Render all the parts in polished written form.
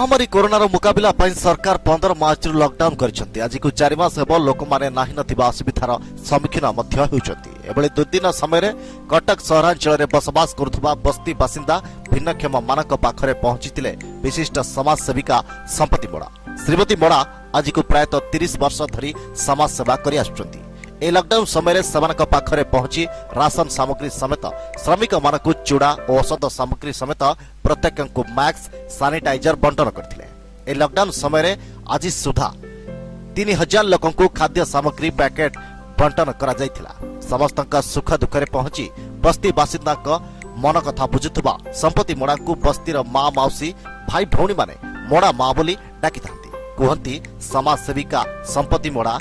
महामारी कोरोनार मुकाबला सरकार 15 मार्च लॉकडाउन कर आज को 4 मास हेब लोक माने नाही नथिबा असुविधार सम्मुखीन एभली दुर्दिन समय कटक सहरांचल में बसवास करुवा बस्ती बासिंदा भिन्नक्षम मानक पाखरे पहुंची विशिष्ट समाज सेविका संपत्ति मोड़ा। श्रीमती मोड़ा आज को प्रायतः 30 वर्ष धरी समाज सेवा कर ए लॉकडाउन समय सेमानक पाखरे पहुंची राशन सामग्री समेत श्रमिक मानक चूड़ा और औषध सामग्री समेत प्रत्येक को मास्क सानिटाइजर बंटन करथिले। ए लॉकडाउन समय आज सुधा 3000 लोकों को खाद्य सामग्री पैकेट बंटन करा जायथिला। समस्तक सुख दुखरे पहुंची बस्ती बासिंदा मन कथा बुझुथबा संपत्ति मोड़ा को बस्तीर माँ मौसी भाई भौणी माने मोड़ा माँ बोली डाकी कहती समाज सेविका संपत्ति मोड़ा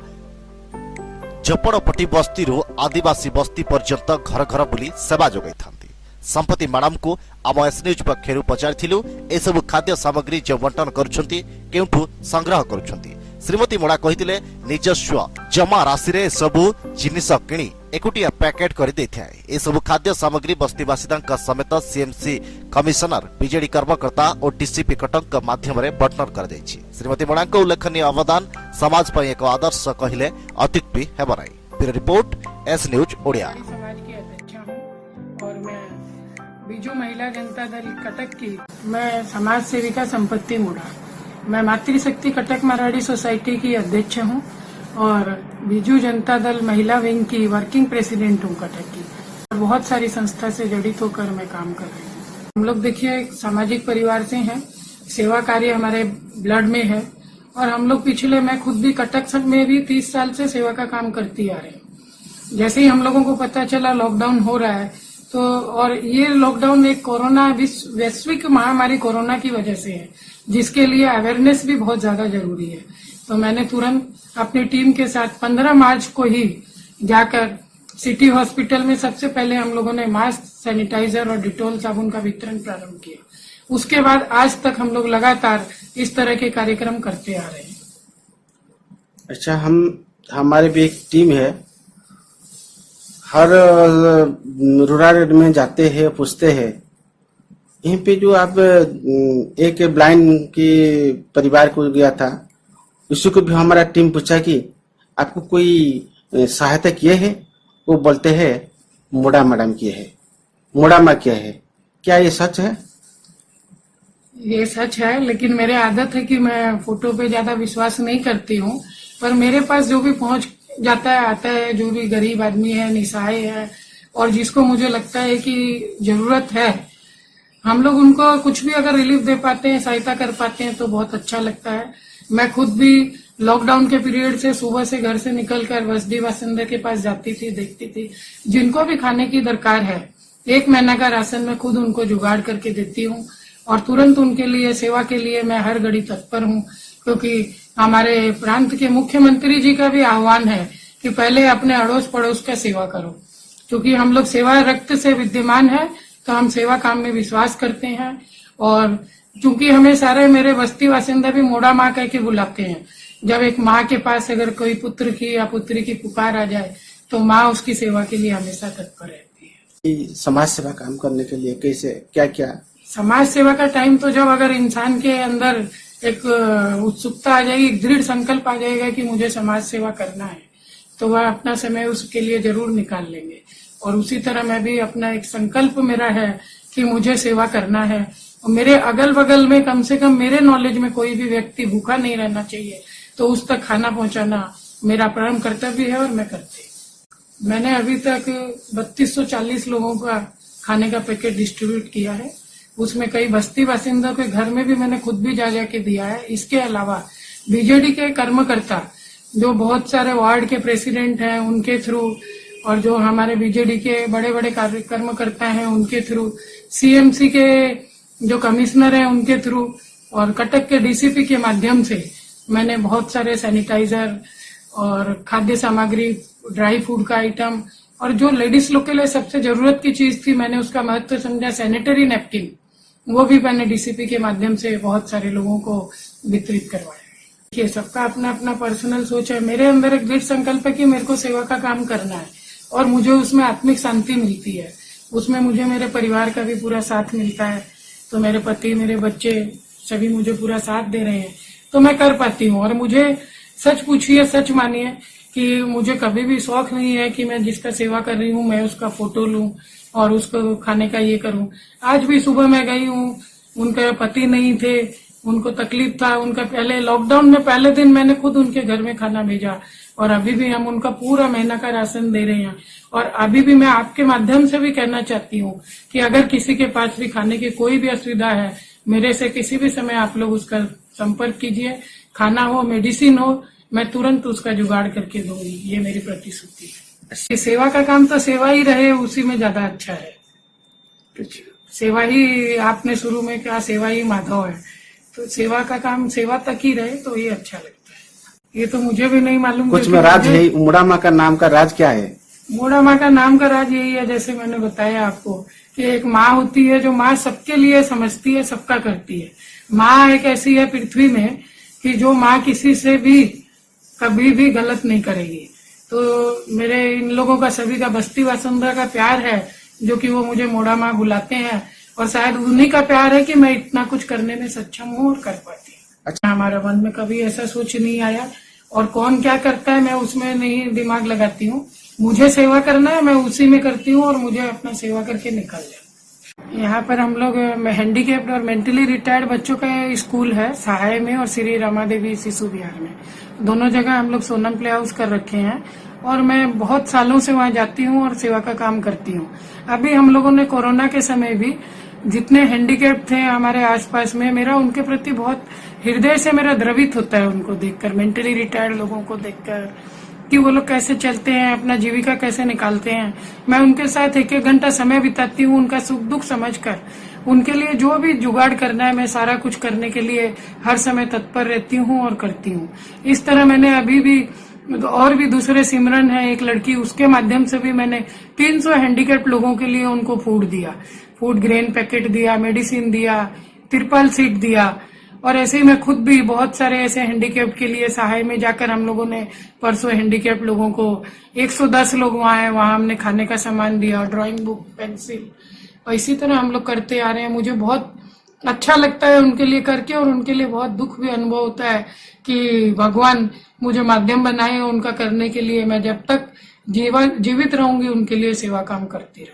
झोपड़पट्टी बस्ती आदिवासी बस्ती पर्यंत घर घर बुली सेवा जोगाई थांती। संपत्ति मैडम को आम एस न्यूज पक्षर पचारिथिलु एसबु खाद्य सामग्री जो बंटन करुछंती केउठु संग्रह करुछंती। श्रीमती मोड़ा कहिथिले निजस्व जमा राशि रे सबु जिनिस किणी एकुटिया पैकेट कर देथाय। ए सबु खाद्य सामग्री बस्तीवासीदांक समेत सीएमसी कमिशनर बीजेडी कर्मकर्ता और डीसीपी कटक माध्यम रे बंटन कर जायछि। श्रीमती मोड़ा को उल्लेखनीय अवदान समाज पर एक आदर्श कहिले अत्युक्ति हेब नाही। Bureau report S news Odia. समाज की अध्यक्षा हूं और मैं बीजू महिला जनता दल कटक की मैं समाज सेविका संपत्ति मोड़ा। मैं मातृशक्ति कटक मराठी सोसाइटी की अध्यक्ष हूं और बीजू जनता दल महिला विंग की वर्किंग प्रेसिडेंट हूं कटक की और बहुत सारी संस्था से जड़ित होकर मैं काम कर रही हूं। हम लोग देखिए एक सामाजिक परिवार से हैं, सेवा कार्य हमारे ब्लड में है और हम लोग मैं खुद भी कटक में भी 30 साल से सेवा का काम करती आ रहे हैं। जैसे ही हम लोगों को पता चला लॉकडाउन हो रहा है तो और ये लॉकडाउन एक कोरोना वैश्विक महामारी कोरोना की वजह से है जिसके लिए अवेयरनेस भी बहुत ज्यादा जरूरी है। तो मैंने तुरंत अपनी टीम के साथ 15 मार्च को ही जाकर सिटी हॉस्पिटल में सबसे पहले हम लोगों ने मास्क, सैनिटाइजर और डिटॉल साबुन का वितरण प्रारंभ किया। उसके बाद आज तक हम लोग लगातार इस तरह के कार्यक्रम करते आ रहे हैं। अच्छा, हमारे भी एक टीम है, हर रूरल में जाते हैं, पूछते हैं। यहीं पे जो आप एक ब्लाइंड के परिवार को गया था, उसी को भी हमारा टीम पूछा कि आपको कोई सहायता किए है? वो बोलते हैं मोड़ा मैडम किए है, मोड़ा माँ किया है। क्या ये सच है? ये सच है, लेकिन मेरे आदत है कि मैं फोटो पे ज्यादा विश्वास नहीं करती हूँ, पर मेरे पास जो भी पहुंच जाता है आता है, जो भी गरीब आदमी है, निसहाय है और जिसको मुझे लगता है कि जरूरत है, हम लोग उनको कुछ भी अगर रिलीफ दे पाते हैं, सहायता कर पाते हैं तो बहुत अच्छा लगता है। मैं खुद भी लॉकडाउन के पीरियड से सुबह से घर से निकलकर बस्ती बासिंदा के पास जाती थी, देखती थी जिनको भी खाने की दरकार है, 1 महीना का राशन मैं खुद उनको जुगाड़ करके देती हूँ और तुरंत उनके लिए सेवा के लिए मैं हर घड़ी तत्पर हूँ, क्योंकि हमारे प्रांत के मुख्यमंत्री जी का भी आह्वान है कि पहले अपने अड़ोस पड़ोस का सेवा करो। क्योंकि हम लोग सेवा रक्त से विद्यमान है तो हम सेवा काम में विश्वास करते हैं और चूंकि हमें सारे मेरे बस्ती बासिंदा भी मोड़ा माँ कह के बुलाते हैं। जब एक माँ के पास अगर कोई पुत्र की या पुत्री की पुकार आ जाए तो माँ उसकी सेवा के लिए हमेशा तत्पर रहती है। समाज सेवा काम करने के लिए कैसे क्या क्या समाज सेवा का टाइम तो जब अगर इंसान के अंदर एक उत्सुकता आ जाएगी, एक दृढ़ संकल्प आ जाएगा कि मुझे समाज सेवा करना है, तो वह अपना समय उसके लिए जरूर निकाल लेंगे। और उसी तरह मैं भी अपना एक संकल्प मेरा है कि मुझे सेवा करना है और मेरे अगल बगल में कम से कम मेरे नॉलेज में कोई भी व्यक्ति भूखा नहीं रहना चाहिए, तो उस तक खाना पहुंचाना मेरा परम कर्तव्य है और मैं करती। मैंने अभी तक 3240 लोगों का खाने का पैकेट डिस्ट्रीब्यूट किया है। उसमें कई बस्ती बासिंदों के घर में भी मैंने खुद भी जा जाके दिया है। इसके अलावा बीजेडी के कर्मकर्ता जो बहुत सारे वार्ड के प्रेसिडेंट हैं उनके थ्रू और जो हमारे बीजेडी के बड़े बड़े कर्मकर्ता हैं उनके थ्रू, सीएमसी के जो कमिश्नर हैं उनके थ्रू और कटक के डीसीपी के माध्यम से मैंने बहुत सारे सैनिटाइजर और खाद्य सामग्री, ड्राई फूड का आइटम और जो लेडीज लोग के लिए सबसे जरूरत की चीज थी, मैंने उसका महत्व समझा, सैनिटरी नैपकिन, वो भी मैंने डीसीपी के माध्यम से बहुत सारे लोगों को वितरित करवाया। देखिए, सबका अपना अपना पर्सनल सोच है। मेरे अंदर एक दृढ़ संकल्प है कि मेरे को सेवा का काम करना है और मुझे उसमें आत्मिक शांति मिलती है। उसमें मुझे मेरे परिवार का भी पूरा साथ मिलता है। तो मेरे पति, मेरे बच्चे सभी मुझे पूरा साथ दे रहे हैं, तो मैं कर पाती हूँ। और मुझे सच पूछिए, सच मानिए कि मुझे कभी भी शौक नहीं है कि मैं जिसका सेवा कर रही हूँ मैं उसका फोटो लूं और उसको खाने का ये करूं। आज भी सुबह मैं गई हूँ, उनके पति नहीं थे, उनको तकलीफ था, उनका पहले लॉकडाउन में पहले दिन मैंने खुद उनके घर में खाना भेजा, और अभी भी हम उनका पूरा महीना का राशन दे रहे हैं। और अभी भी मैं आपके माध्यम से भी कहना चाहती हूँ कि अगर किसी के पास भी खाने की कोई भी असुविधा है, मेरे से किसी भी समय आप लोग उसका संपर्क कीजिए। खाना हो, मेडिसिन हो, मैं तुरंत उसका जुगाड़ करके दूंगी, ये मेरी प्रतिश्रुति है। ये सेवा का काम तो सेवा ही रहे, उसी में ज्यादा अच्छा है। सेवा ही आपने शुरू में कहा, सेवा ही माधव है, तो सेवा का काम सेवा तक ही रहे तो ये अच्छा लगता है। ये तो मुझे भी नहीं मालूम कुछ में राज है। उमड़ा माँ का नाम का राज क्या है? मोड़ा माँ का नाम का राज यही है, जैसे मैंने बताया आपको, कि एक माँ होती है जो माँ सबके लिए समझती है, सबका करती है। माँ एक ऐसी है पृथ्वी में कि जो माँ किसी से भी कभी भी गलत नहीं करेगी। तो मेरे इन लोगों का, सभी का, बस्ती वसुंधरा का प्यार है जो कि वो मुझे मोड़ा माँ बुलाते हैं, और शायद उन्हीं का प्यार है कि मैं इतना कुछ करने में सक्षम हूँ और कर पाती हूँ। अच्छा, हमारा मन में कभी ऐसा सोच नहीं आया, और कौन क्या करता है मैं उसमें नहीं दिमाग लगाती हूँ। मुझे सेवा करना है, मैं उसी में करती हूँ और मुझे अपना सेवा करके निकल जाए। यहाँ पर हम लोग हैंडीकेप्ड और मेंटली रिटायर्ड बच्चों का स्कूल है, सहाय में और श्री रमा देवी शिशु विहार में। दोनों जगह हम लोग सोनम प्ले हाउस कर रखे हैं, और मैं बहुत सालों से वहाँ जाती हूँ और सेवा का काम करती हूँ। अभी हम लोगों ने कोरोना के समय भी जितने हैंडीकेप थे हमारे आसपास में, मेरा उनके प्रति बहुत हृदय से मेरा द्रवित होता है उनको देखकर, मेंटली रिटायर्ड लोगों को देखकर, कि वो लोग कैसे चलते हैं, अपना जीविका कैसे निकालते हैं। मैं उनके साथ एक एक घंटा समय बिताती हूँ, उनका सुख दुख समझकर उनके लिए जो भी जुगाड़ करना है मैं सारा कुछ करने के लिए हर समय तत्पर रहती हूँ और करती हूँ। इस तरह मैंने अभी भी और भी दूसरे सिमरन है एक लड़की, उसके माध्यम से भी मैंने 300 हैंडीकैप लोगों के लिए उनको फूड दिया, फूड ग्रेन पैकेट दिया, मेडिसिन दिया, तिरपाल सीट दिया। और ऐसे ही मैं खुद भी बहुत सारे ऐसे हैंडीकैप के लिए सहाय में जाकर हम लोगों ने परसों हैंडीकैप लोगों को 110 लोग वहाँ है, वहाँ हमने खाने का सामान दिया, ड्राइंग बुक, पेंसिल, और इसी तरह हम लोग करते आ रहे हैं। मुझे बहुत अच्छा लगता है उनके लिए करके, और उनके लिए बहुत दुख भी अनुभव होता है कि भगवान मुझे माध्यम बनाए उनका करने के लिए। मैं जब तक जीवित रहूंगी उनके लिए सेवा काम करती रहूंगी।